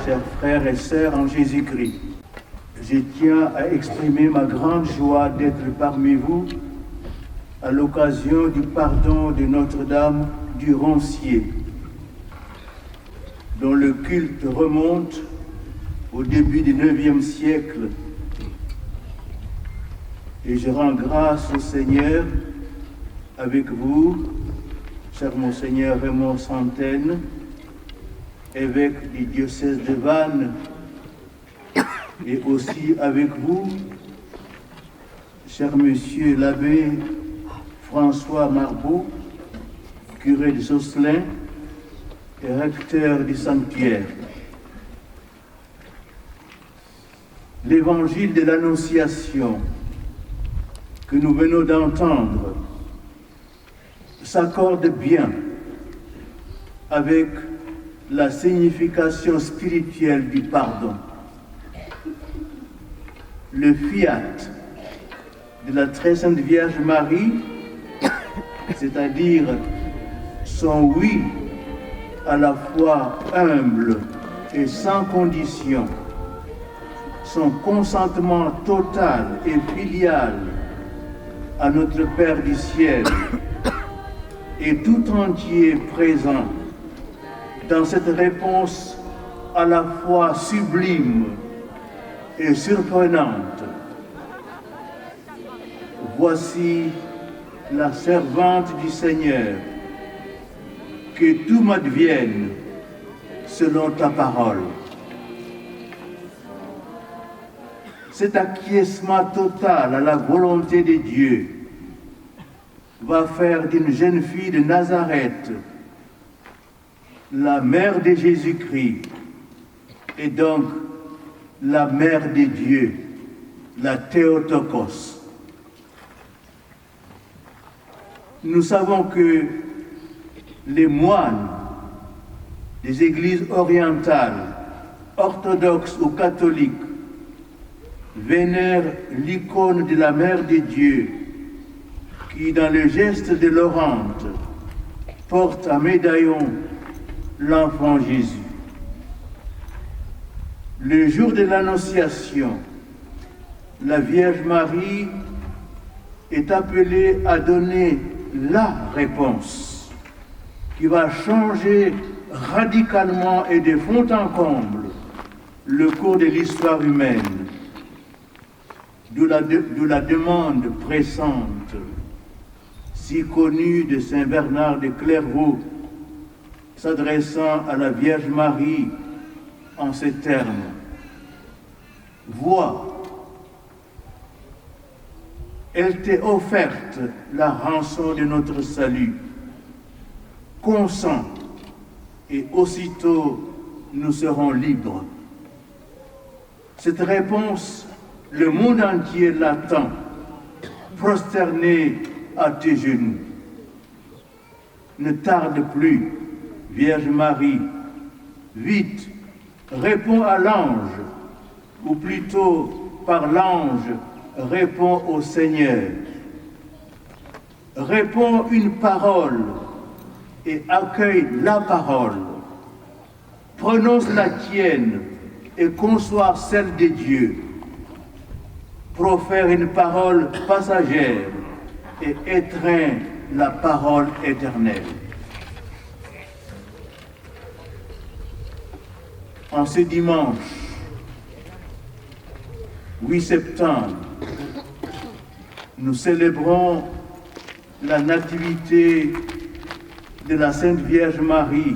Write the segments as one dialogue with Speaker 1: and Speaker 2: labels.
Speaker 1: chers frères et sœurs en Jésus-Christ, je tiens à exprimer ma grande joie d'être parmi vous à l'occasion du pardon de Notre-Dame du Roncier, dont le culte remonte au début du IXe siècle. Et je rends grâce au Seigneur avec vous, cher Monseigneur Raymond Santaine, évêque du diocèse de Vannes, et aussi avec vous, cher Monsieur l'abbé François Marbeau, curé de Josselin et recteur du sanctuaire. L'évangile de l'Annonciation que nous venons d'entendre s'accorde bien avec la signification spirituelle du pardon. Le fiat de la très sainte Vierge Marie, c'est-à-dire son oui à la fois humble et sans condition, son consentement total et filial à notre Père du ciel, est tout entier présent dans cette réponse à la fois sublime et surprenante. Voici la servante du Seigneur, que tout m'advienne selon ta parole. Cet acquiescement total à la volonté de Dieu va faire d'une jeune fille de Nazareth la mère de Jésus-Christ et donc la mère de Dieu, la Théotokos. Nous savons que les moines des églises orientales, orthodoxes ou catholiques, vénèrent l'icône de la Mère de Dieu qui, dans le geste de l'orante, porte à médaillon l'enfant Jésus. Le jour de l'Annonciation, la Vierge Marie est appelée à donner la réponse qui va changer radicalement et de fond en comble le cours de l'histoire humaine. D'où la demande pressante, si connue de Saint Bernard de Clairvaux, s'adressant à la Vierge Marie en ces termes. Vois, elle t'est offerte la rançon de notre salut. Consens, et aussitôt nous serons libres. Cette réponse, le monde entier l'attend, prosterné à tes genoux. Ne tarde plus, Vierge Marie, vite, réponds à l'ange, ou plutôt par l'ange, réponds au Seigneur. Réponds une parole et accueille la parole. Prononce la tienne et conçois celle de Dieu. Profère une parole passagère et étreint la parole éternelle. En ce dimanche 8 septembre, nous célébrons la nativité de la Sainte Vierge Marie,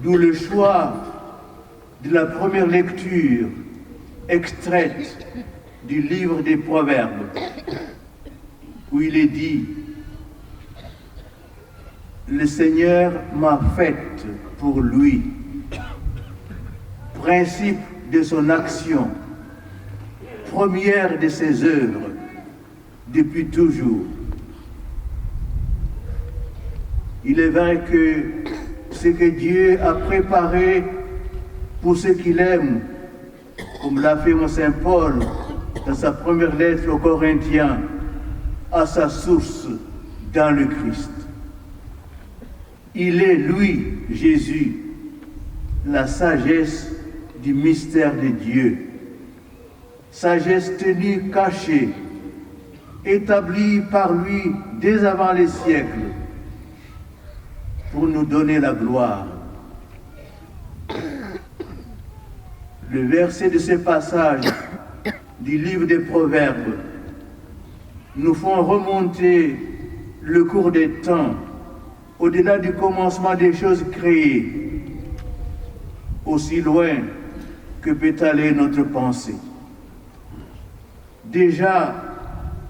Speaker 1: d'où le choix de la première lecture extraite du livre des Proverbes, où il est dit « Le Seigneur m'a faite pour lui, principe de son action, première de ses œuvres, depuis toujours. » Il est vrai que ce que Dieu a préparé pour ceux qu'il aime, comme l'a fait mon Saint Paul dans sa première lettre aux Corinthiens, à sa source dans le Christ. Il est, lui, Jésus, la sagesse du mystère de Dieu. Sagesse tenue cachée, établie par lui dès avant les siècles, pour nous donner la gloire. Le verset de ce passage du livre des Proverbes nous font remonter le cours des temps, au-delà du commencement des choses créées, aussi loin que peut aller notre pensée. Déjà,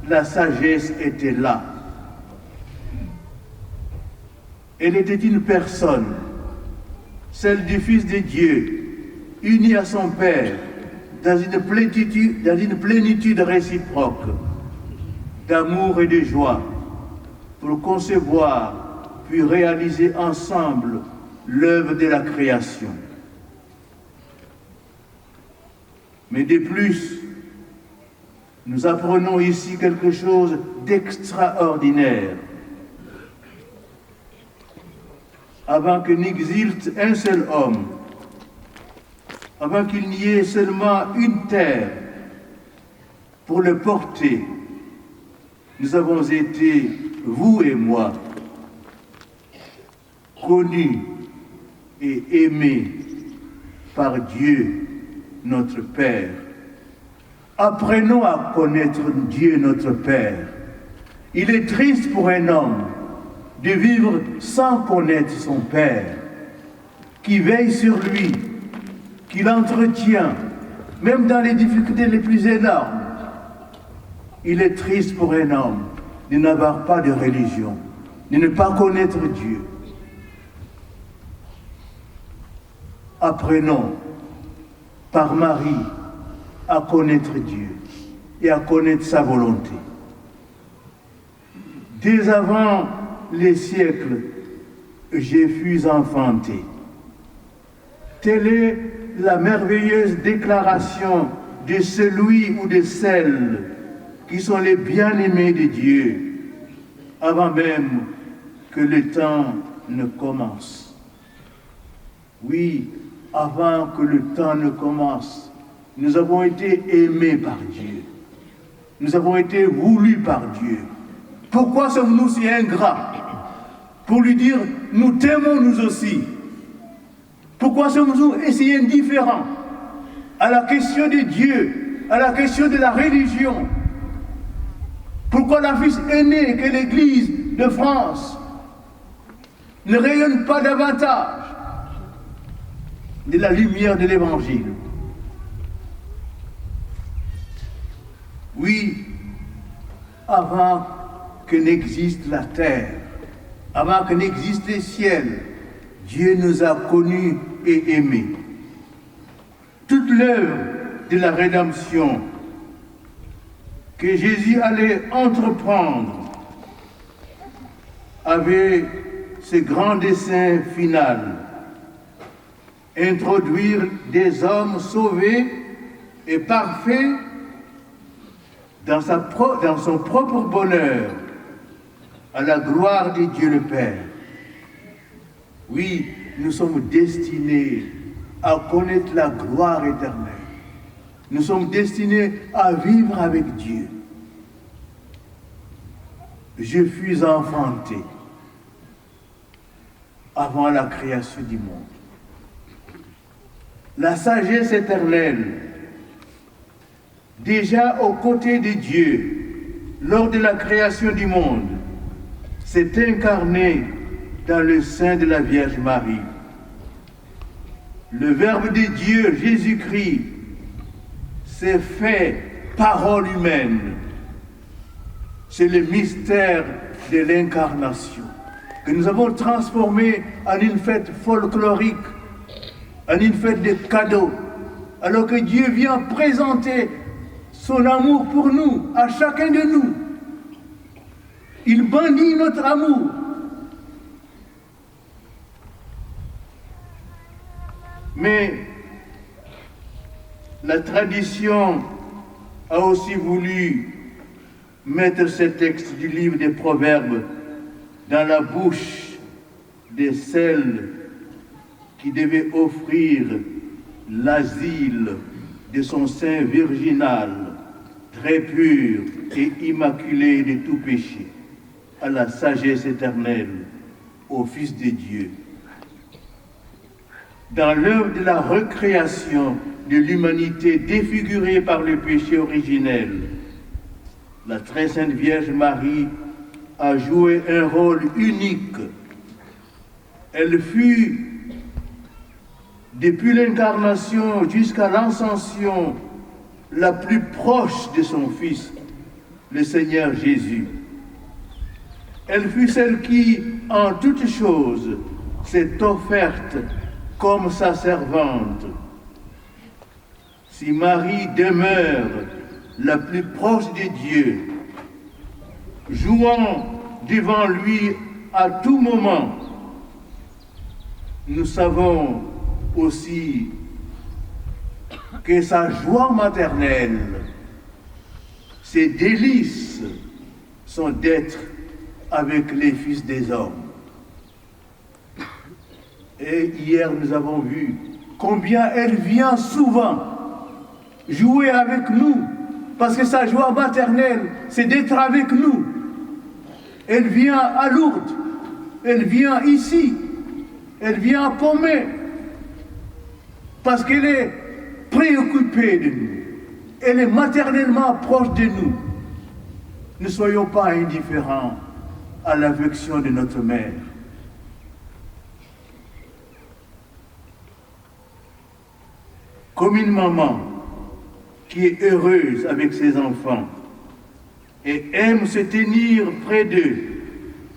Speaker 1: la sagesse était là. Elle était une personne, celle du Fils de Dieu, uni à son Père, dans une plénitude réciproque d'amour et de joie, pour concevoir puis réaliser ensemble l'œuvre de la création. Mais de plus, nous apprenons ici quelque chose d'extraordinaire. Avant que n'exilte un seul homme, avant qu'il n'y ait seulement une terre pour le porter, nous avons été, vous et moi, connus et aimés par Dieu, notre Père. Apprenons à connaître Dieu, notre Père. Il est triste pour un homme de vivre sans connaître son Père, qui veille sur lui, qui l'entretient, même dans les difficultés les plus énormes. Il est triste pour un homme de n'avoir pas de religion, de ne pas connaître Dieu. Apprenons par Marie à connaître Dieu et à connaître sa volonté. Dès avant les siècles, je fus enfanté. Telle est la merveilleuse déclaration de celui ou de celle qui sont les bien-aimés de Dieu, avant même que le temps ne commence. Oui, avant que le temps ne commence, nous avons été aimés par Dieu. Nous avons été voulus par Dieu. Pourquoi sommes-nous si ingrats? Pour lui dire, nous t'aimons nous aussi. Pourquoi sommes-nous si indifférents à la question de Dieu, à la question de la religion? Pourquoi la fils aînée que l'Église de France ne rayonne pas davantage de la lumière de l'Évangile? Oui, avant que n'existe la terre, avant que n'existe les ciels, Dieu nous a connus et aimés. Toute l'œuvre de la rédemption que Jésus allait entreprendre avait ce grand dessein final: introduire des hommes sauvés et parfaits dans son propre bonheur, à la gloire de Dieu le Père. Oui, nous sommes destinés à connaître la gloire éternelle. Nous sommes destinés à vivre avec Dieu. Je fus enfanté avant la création du monde. La sagesse éternelle, déjà aux côtés de Dieu, lors de la création du monde, s'est incarnée dans le sein de la Vierge Marie. Le Verbe de Dieu, Jésus-Christ, s'est fait parole humaine. C'est le mystère de l'incarnation que nous avons transformé en une fête folklorique, en une fête de cadeaux, alors que Dieu vient présenter son amour pour nous, à chacun de nous. Il bandit notre amour. Mais la tradition a aussi voulu mettre ce texte du livre des Proverbes dans la bouche de celles qui devait offrir l'asile de son sein virginal, très pur et immaculé de tout péché, à la sagesse éternelle, au Fils de Dieu. Dans l'œuvre de la recréation de l'humanité défigurée par le péché originel, la très sainte Vierge Marie a joué un rôle unique. Elle fut, depuis l'incarnation jusqu'à l'ascension, la plus proche de son Fils, le Seigneur Jésus. Elle fut celle qui, en toutes choses, s'est offerte comme sa servante. Si Marie demeure la plus proche de Dieu, jouant devant lui à tout moment, nous savons aussi que sa joie maternelle, ses délices sont d'être avec les fils des hommes. Et hier, nous avons vu combien elle vient souvent jouer avec nous, parce que sa joie maternelle, c'est d'être avec nous. Elle vient à Lourdes, elle vient ici, elle vient à Pomé, parce qu'elle est préoccupée de nous. Elle est maternellement proche de nous. Ne soyons pas indifférents à l'affection de notre mère. Comme une maman qui est heureuse avec ses enfants et aime se tenir près d'eux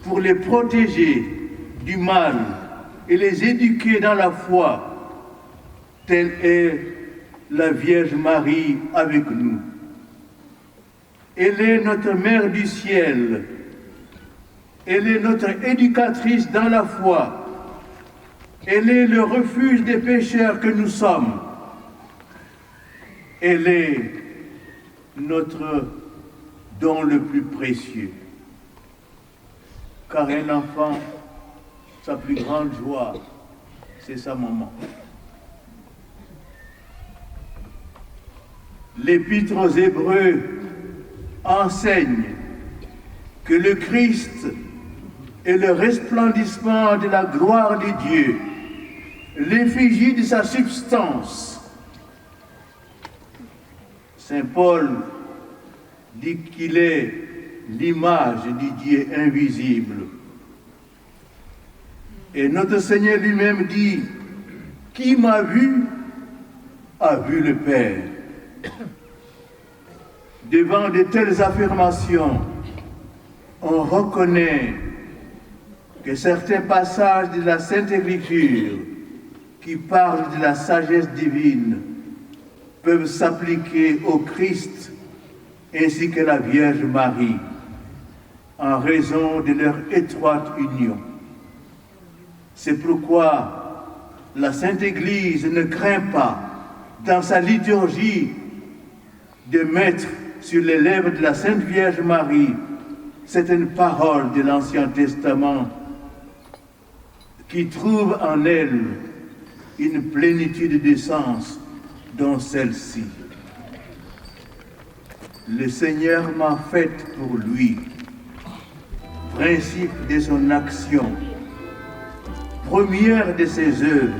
Speaker 1: pour les protéger du mal et les éduquer dans la foi, telle est la Vierge Marie avec nous. Elle est notre Mère du ciel. Elle est notre éducatrice dans la foi. Elle est le refuge des pécheurs que nous sommes. Elle est notre don le plus précieux. Car un enfant, sa plus grande joie, c'est sa maman. L'Épître aux Hébreux enseigne que le Christ est le resplendissement de la gloire de Dieu, l'effigie de sa substance. Saint Paul dit qu'il est l'image du Dieu invisible. Et notre Seigneur lui-même dit, « Qui m'a vu, a vu le Père. » Devant de telles affirmations, on reconnaît que certains passages de la Sainte Écriture qui parlent de la sagesse divine peuvent s'appliquer au Christ ainsi que la Vierge Marie en raison de leur étroite union. C'est pourquoi la Sainte Église ne craint pas dans sa liturgie de mettre sur les lèvres de la Sainte Vierge Marie certaines paroles de l'Ancien Testament qui trouvent en elle une plénitude de sens dont celle-ci. Le Seigneur m'a faite pour lui, principe de son action, première de ses œuvres,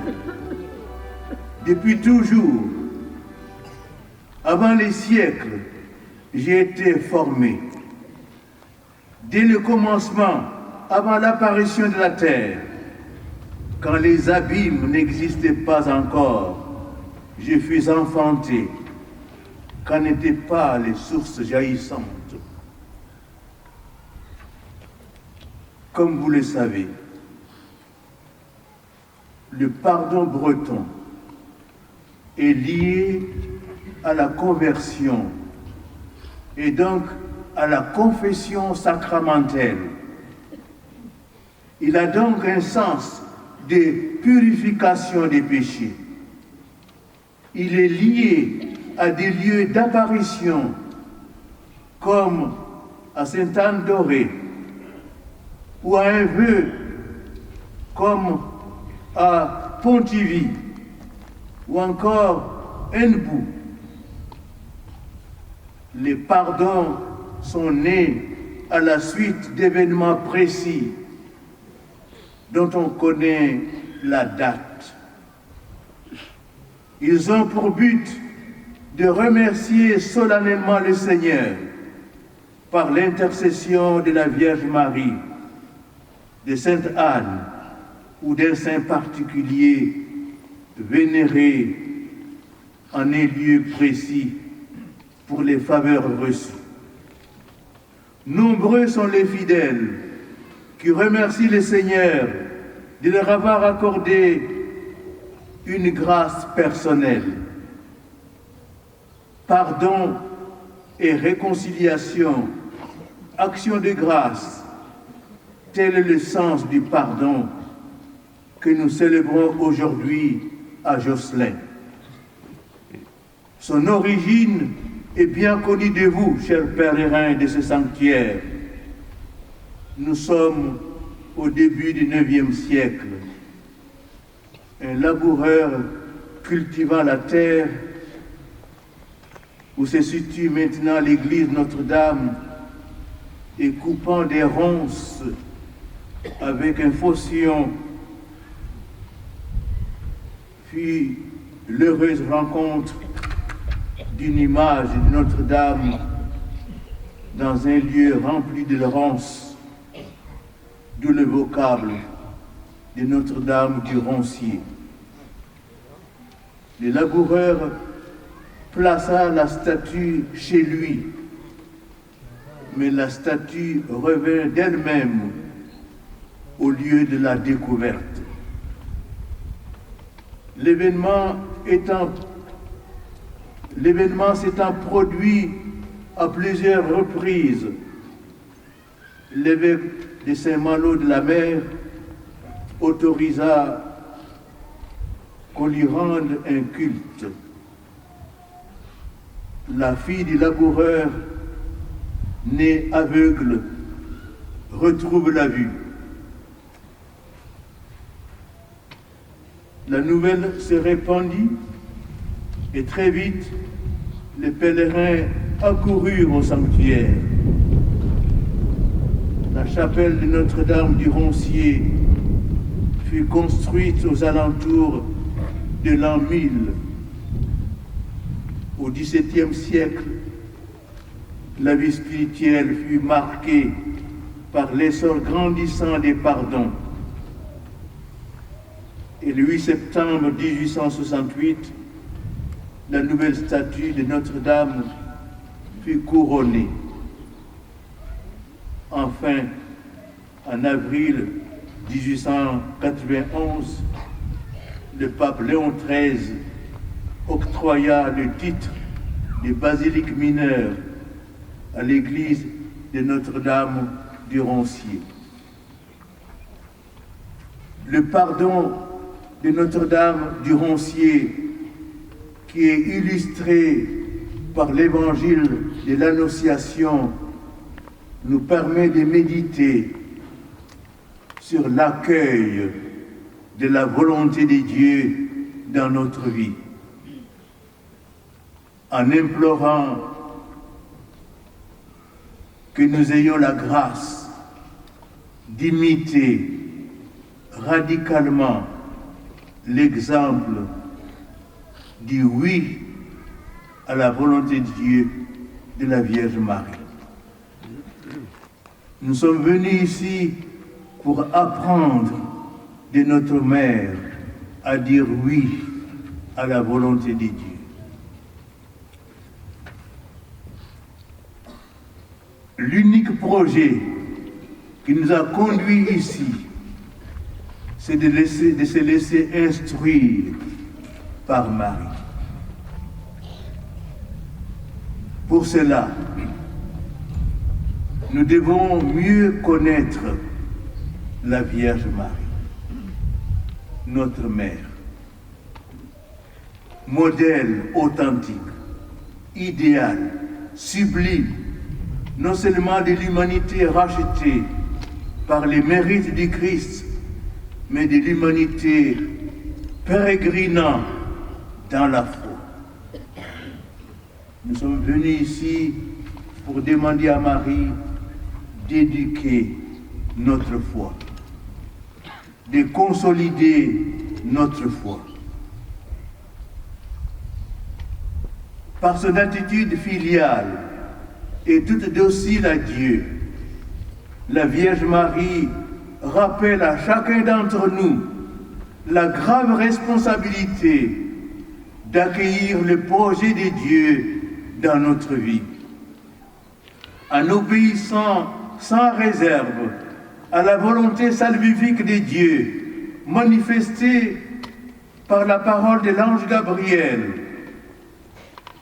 Speaker 1: depuis toujours. Avant les siècles, j'ai été formé. Dès le commencement, avant l'apparition de la terre, quand les abîmes n'existaient pas encore, je fus enfanté, quand n'étaient pas les sources jaillissantes. Comme vous le savez, le pardon breton est lié à la conversion et donc à la confession sacramentelle. Il a donc un sens de purification des péchés. Il est lié à des lieux d'apparition comme à Sainte-Anne-d'Auray ou à un vœu comme à Pontivy ou encore Nbou. Les pardons sont nés à la suite d'événements précis dont on connaît la date. Ils ont pour but de remercier solennellement le Seigneur par l'intercession de la Vierge Marie, de Sainte Anne ou d'un saint particulier vénéré en un lieu précis pour les faveurs reçues. Nombreux sont les fidèles qui remercient le Seigneur de leur avoir accordé une grâce personnelle. Pardon et réconciliation, action de grâce, tel est le sens du pardon que nous célébrons aujourd'hui à Josselin. Son origine est bien connue de vous, chers pèlerins de ce sanctuaire. Nous sommes au début du IXe siècle. Un laboureur cultivant la terre où se situe maintenant l'église Notre-Dame et coupant des ronces avec un faucillon fit l'heureuse rencontre d'une image de Notre-Dame dans un lieu rempli de ronces, d'où le vocable de Notre-Dame du Roncier. Le laboureur plaça la statue chez lui, mais la statue revint d'elle-même au lieu de la découverte. L'événement s'étant produit à plusieurs reprises, l'évêque de Saint-Malo de la Mer autorisa qu'on lui rende un culte. La fille du laboureur, née aveugle, retrouve la vue. La nouvelle se répandit et très vite, les pèlerins accoururent au sanctuaire. La chapelle de Notre-Dame du Roncier fut construite aux alentours de l'an 1000. Au XVIIe siècle, la vie spirituelle fut marquée par l'essor grandissant des pardons. Et le 8 septembre 1868, la nouvelle statue de Notre-Dame fut couronnée. Enfin, en avril 1891, le pape Léon XIII octroya le titre de basilique mineure à l'église de Notre-Dame du Roncier. Le pardon de Notre-Dame du Roncier, qui est illustré par l'évangile de l'Annonciation, nous permet de méditer sur l'accueil de la volonté de Dieu dans notre vie, en implorant que nous ayons la grâce d'imiter radicalement l'exemple du oui à la volonté de Dieu de la Vierge Marie. Nous sommes venus ici pour apprendre de notre Mère à dire oui à la volonté de Dieu. L'unique projet qui nous a conduits ici, c'est de se laisser instruire par Marie. Pour cela, nous devons mieux connaître la Vierge Marie, notre Mère, modèle authentique, idéal, sublime, non seulement de l'humanité rachetée par les mérites du Christ, mais de l'humanité pérégrinant dans la foi. Nous sommes venus ici pour demander à Marie d'éduquer notre foi, de consolider notre foi. Par son attitude filiale et toute docile à Dieu, la Vierge Marie rappelle à chacun d'entre nous la grave responsabilité d'accueillir le projet de Dieu dans notre vie, en obéissant sans réserve à la volonté salvifique de Dieu, manifestée par la parole de l'ange Gabriel.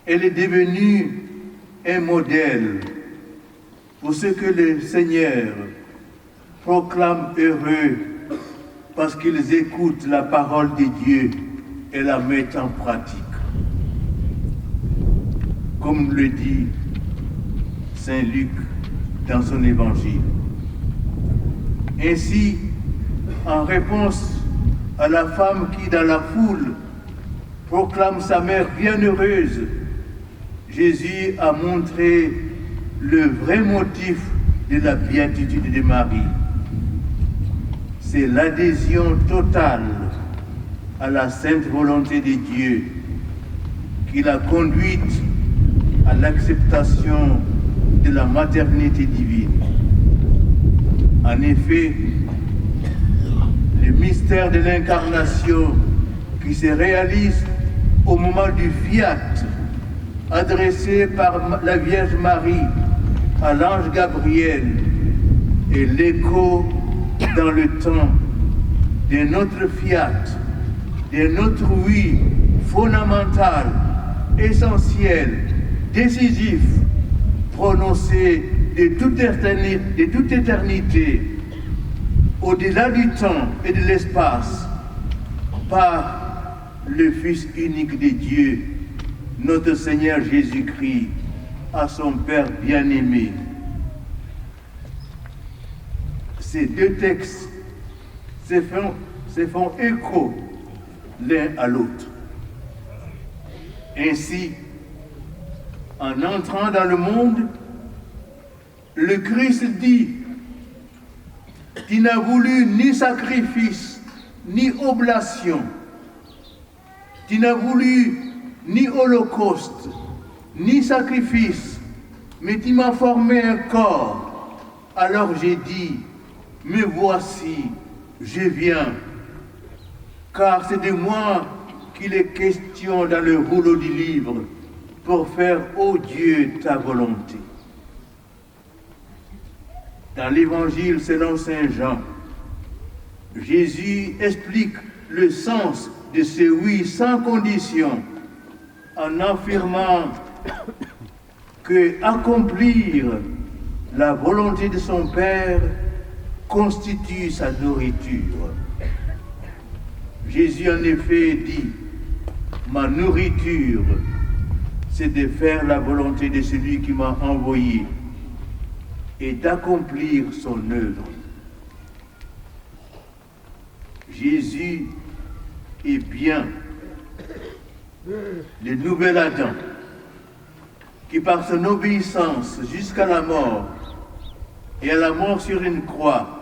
Speaker 1: Elle est devenue un modèle pour ceux que le Seigneur proclame heureux parce qu'ils écoutent la parole de Dieu et la mettent en pratique. Comme le dit Saint Luc dans son évangile. Ainsi, en réponse à la femme qui, dans la foule, proclame sa mère bienheureuse, Jésus a montré le vrai motif de la béatitude de Marie. C'est l'adhésion totale à la sainte volonté de Dieu qui l'a conduite à l'acceptation de la maternité divine. En effet, le mystère de l'incarnation qui se réalise au moment du fiat adressé par la Vierge Marie à l'ange Gabriel est l'écho dans le temps de notre fiat, de notre oui fondamental, essentiel, décisif, prononcé de toute éternité, au-delà du temps et de l'espace, par le Fils unique de Dieu, notre Seigneur Jésus-Christ, à son Père bien-aimé. Ces deux textes se font écho l'un à l'autre. Ainsi, en entrant dans le monde, le Christ dit qu'il n'a voulu ni sacrifice, ni oblation, qu'il n'a voulu ni holocauste, ni sacrifice, mais tu m'as formé un corps. Alors j'ai dit, me voici, je viens, car c'est de moi qu'il est question dans le rouleau du livre, pour faire, ô Dieu, ta volonté. Dans l'Évangile selon Saint Jean, Jésus explique le sens de ce oui sans condition, en affirmant que accomplir la volonté de son Père constitue sa nourriture. Jésus en effet dit, ma nourriture, c'est de faire la volonté de celui qui m'a envoyé et d'accomplir son œuvre. Jésus est bien le nouvel Adam qui, par son obéissance jusqu'à la mort et à la mort sur une croix,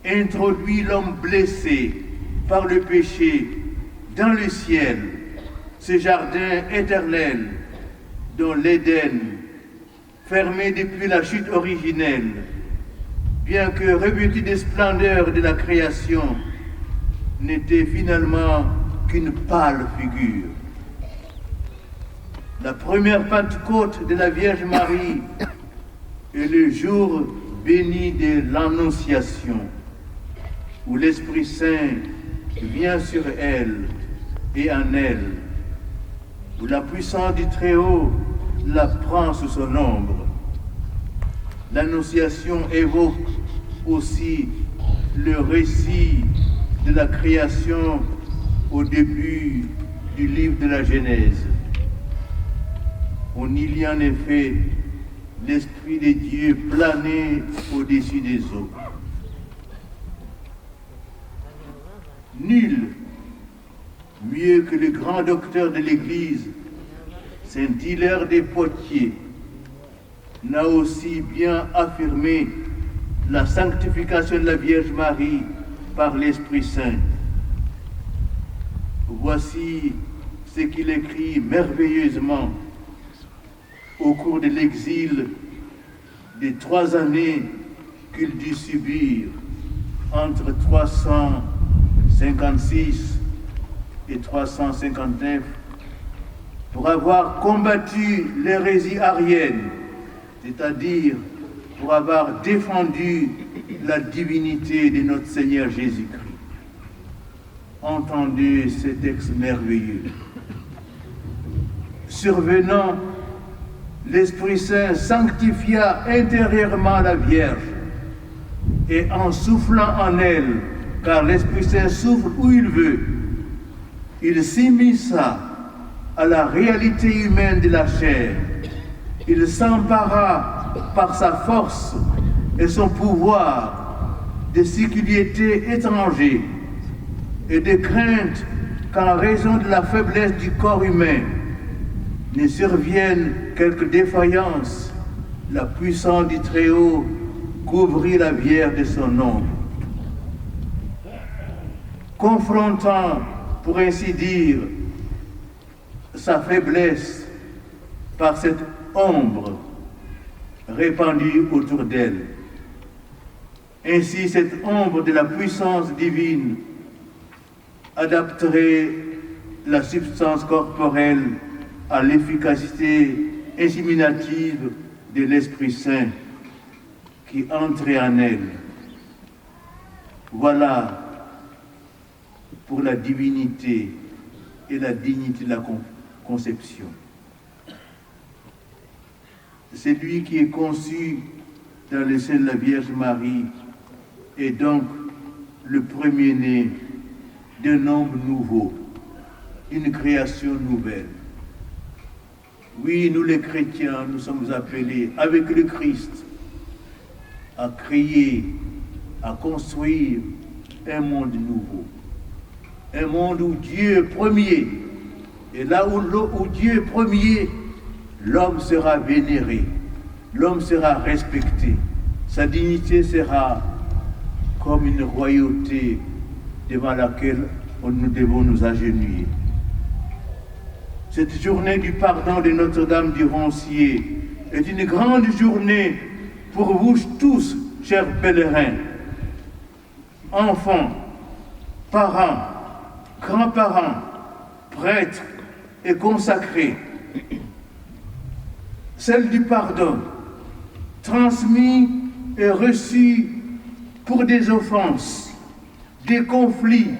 Speaker 1: introduit l'homme blessé par le péché dans le ciel, ce jardin éternel dont l'Éden, fermé depuis la chute originelle, bien que revêtu des splendeurs de la création, n'était finalement qu'une pâle figure. La première Pentecôte de la Vierge Marie est le jour béni de l'Annonciation, où l'Esprit Saint vient sur elle et en elle, où la puissance du Très-Haut la prend sous son ombre. L'Annonciation évoque aussi le récit de la création au début du livre de la Genèse. On y lit en effet l'Esprit de Dieu planer au-dessus des eaux. Nul mieux que le grand docteur de l'Église, Saint Hilaire de Poitiers, n'a aussi bien affirmé la sanctification de la Vierge Marie par l'Esprit Saint. Voici ce qu'il écrit merveilleusement au cours de l'exil des 3 années qu'il dut subir entre 356 et 359 pour avoir combattu l'hérésie arienne, c'est-à-dire pour avoir défendu la divinité de notre Seigneur Jésus-Christ. Entendez ce texte merveilleux. Survenant, l'Esprit Saint sanctifia intérieurement la Vierge et en soufflant en elle, car l'Esprit Saint souffle où il veut, il s'immisça à la réalité humaine de la chair. Il s'empara par sa force et son pouvoir de ce qui lui était étranger et de crainte qu'en raison de la faiblesse du corps humain ne survienne quelque défaillance, la puissance du Très-Haut couvrit la Vierge de son ombre. Confrontant, pour ainsi dire, sa faiblesse par cette ombre répandue autour d'elle. Ainsi, cette ombre de la puissance divine adapterait la substance corporelle à l'efficacité inséminative de l'Esprit Saint qui entrait en elle. Voilà pour la divinité et la dignité de la conception. C'est lui qui est conçu dans le sein de la Vierge Marie et donc le premier-né d'un homme nouveau, d'une création nouvelle. Oui, nous les chrétiens, nous sommes appelés avec le Christ à créer, à construire un monde nouveau. Un monde où Dieu est premier. Et là où Dieu est premier, l'homme sera vénéré, l'homme sera respecté, sa dignité sera comme une royauté devant laquelle nous devons nous agenouiller. Cette journée du pardon de Notre-Dame du Roncier est une grande journée pour vous tous, chers pèlerins, enfants, parents, grands-parents, prêtres et consacrés. Celle du pardon, transmis et reçu pour des offenses, des conflits,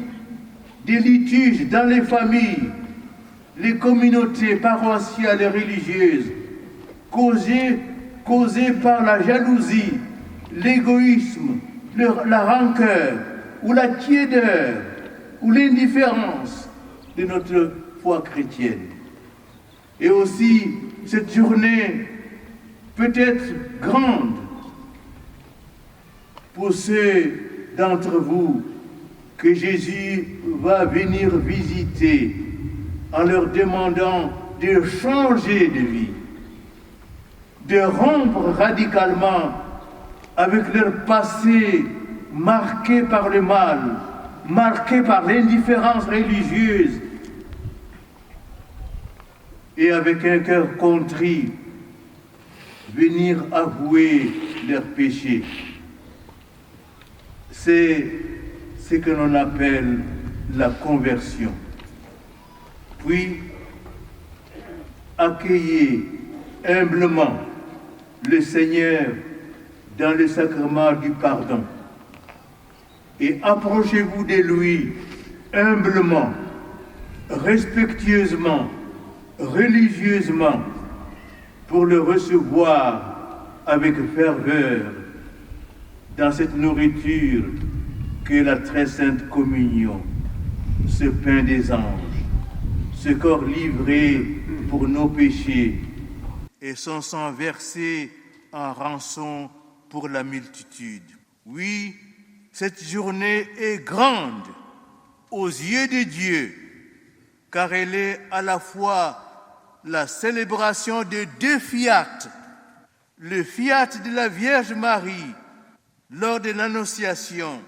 Speaker 1: des litiges dans les familles, les communautés paroissiales et religieuses, causées par la jalousie, l'égoïsme, la rancœur ou la tiédeur ou l'indifférence de notre foi chrétienne. Et aussi, cette journée peut être grande pour ceux d'entre vous que Jésus va venir visiter en leur demandant de changer de vie, de rompre radicalement avec leur passé marqué par le mal, marqué par l'indifférence religieuse, et avec un cœur contrit, venir avouer leurs péchés. C'est ce que l'on appelle la conversion. Puis, accueillez humblement le Seigneur dans le sacrement du pardon et approchez-vous de lui humblement, respectueusement, religieusement, pour le recevoir avec ferveur dans cette nourriture qu'est la très sainte communion, ce pain des anges, ce corps livré pour nos péchés et son sang versé en rançon pour la multitude. Oui, cette journée est grande aux yeux de Dieu car elle est à la fois la célébration de deux fiat, le fiat de la Vierge Marie lors de l'Annonciation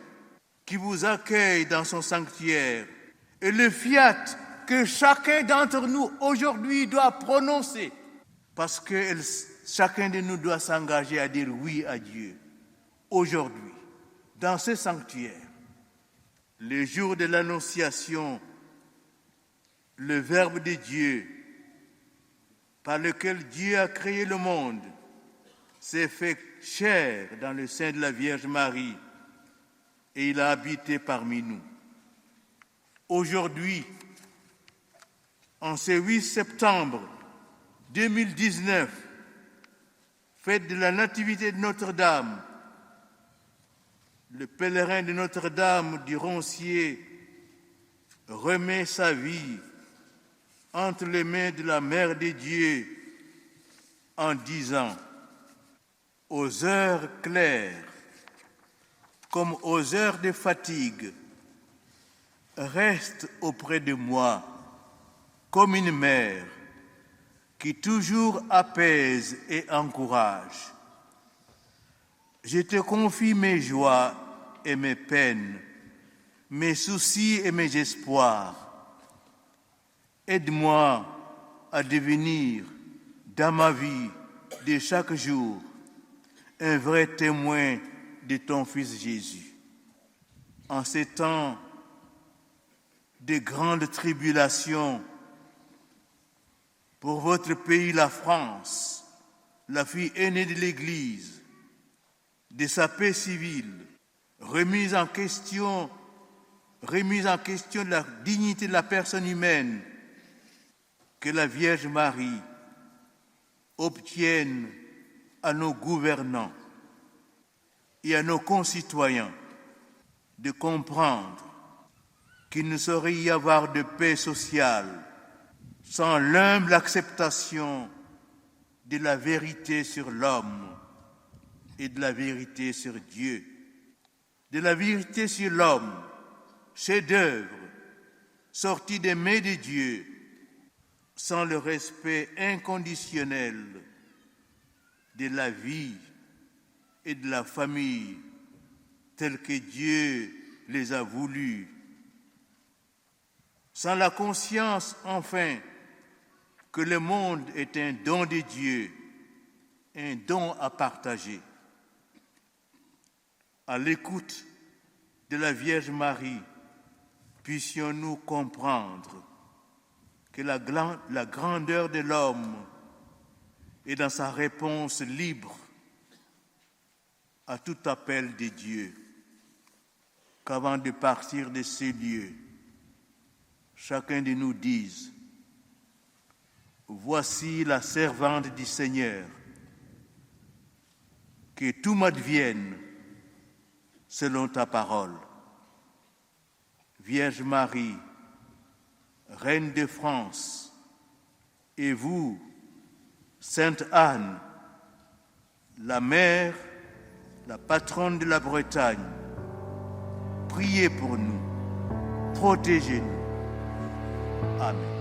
Speaker 1: qui vous accueille dans son sanctuaire et le fiat que chacun d'entre nous aujourd'hui doit prononcer parce que chacun de nous doit s'engager à dire oui à Dieu aujourd'hui dans ce sanctuaire. Le jour de l'Annonciation, le Verbe de Dieu, par lequel Dieu a créé le monde, s'est fait chair dans le sein de la Vierge Marie et il a habité parmi nous. Aujourd'hui, en ce 8 septembre 2019, fête de la Nativité de Notre-Dame, le pèlerin de Notre-Dame du Roncier remet sa vie entre les mains de la Mère de Dieu en disant « Aux heures claires, comme aux heures de fatigue, reste auprès de moi comme une mère qui toujours apaise et encourage. Je te confie mes joies et mes peines, mes soucis et mes espoirs. Aide-moi à devenir, dans ma vie de chaque jour, un vrai témoin de ton Fils Jésus. En ces temps de grandes tribulations, pour votre pays, la France, la fille aînée de l'Église, de sa paix civile, remise en question de la dignité de la personne humaine, que la Vierge Marie obtienne à nos gouvernants et à nos concitoyens de comprendre qu'il ne saurait y avoir de paix sociale sans l'humble acceptation de la vérité sur l'homme et de la vérité sur Dieu. De la vérité sur l'homme, chef-d'œuvre, sorti des mains de Dieu, sans le respect inconditionnel de la vie et de la famille tels que Dieu les a voulus. Sans la conscience, enfin, que le monde est un don de Dieu, un don à partager. À l'écoute de la Vierge Marie, puissions-nous comprendre que la grandeur de l'homme est dans sa réponse libre à tout appel de Dieu, qu'avant de partir de ces lieux, chacun de nous dise « Voici la servante du Seigneur, que tout m'advienne selon ta parole. » Vierge Marie, Reine de France, et vous, Sainte Anne, la mère, la patronne de la Bretagne, priez pour nous, protégez-nous. Amen.